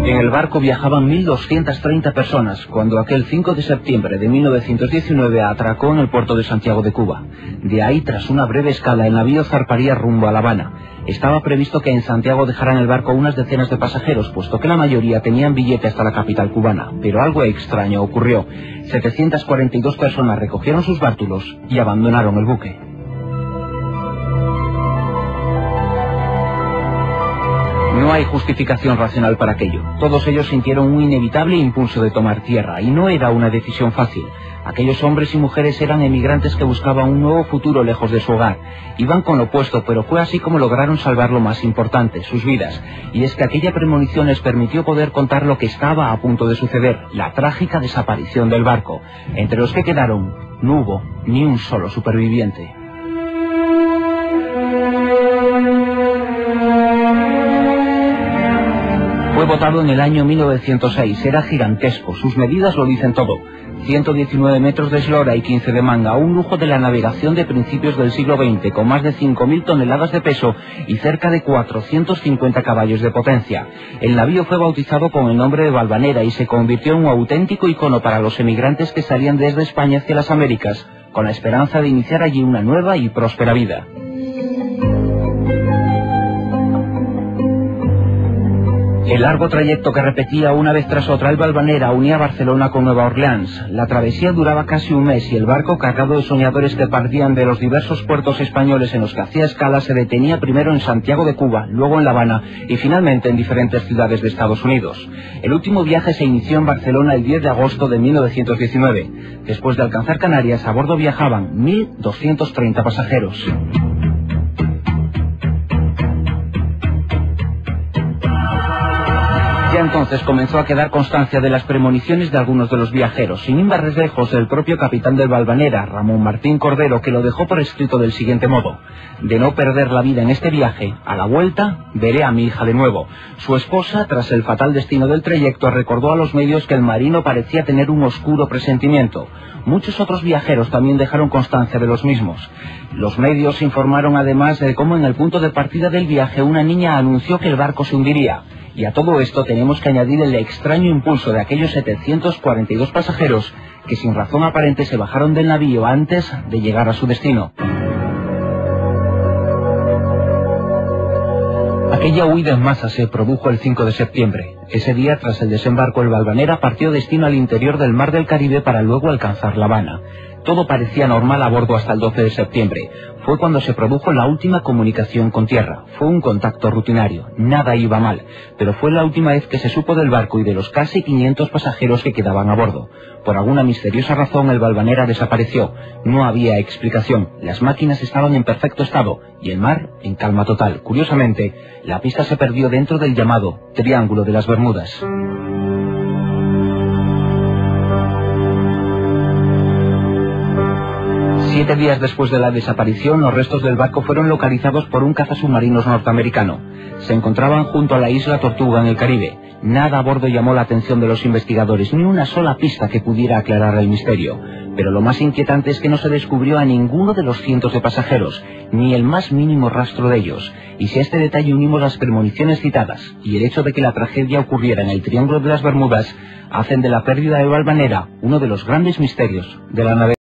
En el barco viajaban 1.230 personas cuando aquel 5 de septiembre de 1919 atracó en el puerto de Santiago de Cuba. De ahí, tras una breve escala, el navío zarparía rumbo a La Habana. Estaba previsto que en Santiago dejaran el barco unas decenas de pasajeros, puesto que la mayoría tenían billete hasta la capital cubana. Pero algo extraño ocurrió. 742 personas recogieron sus bártulos y abandonaron el buque. No hay justificación racional para aquello. Todos ellos sintieron un inevitable impulso de tomar tierra, y no era una decisión fácil. Aquellos hombres y mujeres eran emigrantes que buscaban un nuevo futuro lejos de su hogar. Iban con lo opuesto, pero fue así como lograron salvar lo más importante, sus vidas. Y es que aquella premonición les permitió poder contar lo que estaba a punto de suceder, la trágica desaparición del barco. Entre los que quedaron, no hubo ni un solo superviviente. Fue votado en el año 1906, era gigantesco, sus medidas lo dicen todo. 119 metros de eslora y 15 de manga, un lujo de la navegación de principios del siglo XX, con más de 5.000 toneladas de peso y cerca de 450 caballos de potencia. El navío fue bautizado con el nombre de Valvanera y se convirtió en un auténtico icono para los emigrantes que salían desde España hacia las Américas, con la esperanza de iniciar allí una nueva y próspera vida. El largo trayecto que repetía una vez tras otra el Valvanera unía Barcelona con Nueva Orleans. La travesía duraba casi un mes y el barco, cargado de soñadores que partían de los diversos puertos españoles en los que hacía escala, se detenía primero en Santiago de Cuba, luego en La Habana y finalmente en diferentes ciudades de Estados Unidos. El último viaje se inició en Barcelona el 10 de agosto de 1919. Después de alcanzar Canarias, a bordo viajaban 1.230 pasajeros. Ya entonces comenzó a quedar constancia de las premoniciones de algunos de los viajeros, sin ir más lejos el propio capitán del Valvanera, Ramón Martín Cordero, que lo dejó por escrito del siguiente modo: de no perder la vida en este viaje, a la vuelta veré a mi hija de nuevo. Su esposa, tras el fatal destino del trayecto, recordó a los medios que el marino parecía tener un oscuro presentimiento. Muchos otros viajeros también dejaron constancia de los mismos. Los medios informaron además de cómo en el punto de partida del viaje una niña anunció que el barco se hundiría. Y a todo esto tenemos que añadir el extraño impulso de aquellos 742 pasajeros que sin razón aparente se bajaron del navío antes de llegar a su destino. Aquella huida en masa se produjo el 5 de septiembre. Ese día, tras el desembarco, el Valvanera partió destino al interior del mar del Caribe para luego alcanzar La Habana. Todo parecía normal a bordo hasta el 12 de septiembre. Fue cuando se produjo la última comunicación con tierra. Fue un contacto rutinario. Nada iba mal. Pero fue la última vez que se supo del barco y de los casi 500 pasajeros que quedaban a bordo. Por alguna misteriosa razón, el Valvanera desapareció. No había explicación. Las máquinas estaban en perfecto estado y el mar en calma total. Curiosamente, la pista se perdió dentro del llamado Triángulo de las Bermudas. Siete días después de la desaparición, los restos del barco fueron localizados por un cazasubmarinos norteamericano. Se encontraban junto a la isla Tortuga en el Caribe. Nada a bordo llamó la atención de los investigadores, ni una sola pista que pudiera aclarar el misterio. Pero lo más inquietante es que no se descubrió a ninguno de los cientos de pasajeros, ni el más mínimo rastro de ellos. Y si a este detalle unimos las premoniciones citadas y el hecho de que la tragedia ocurriera en el Triángulo de las Bermudas, hacen de la pérdida de Valvanera uno de los grandes misterios de la navegación.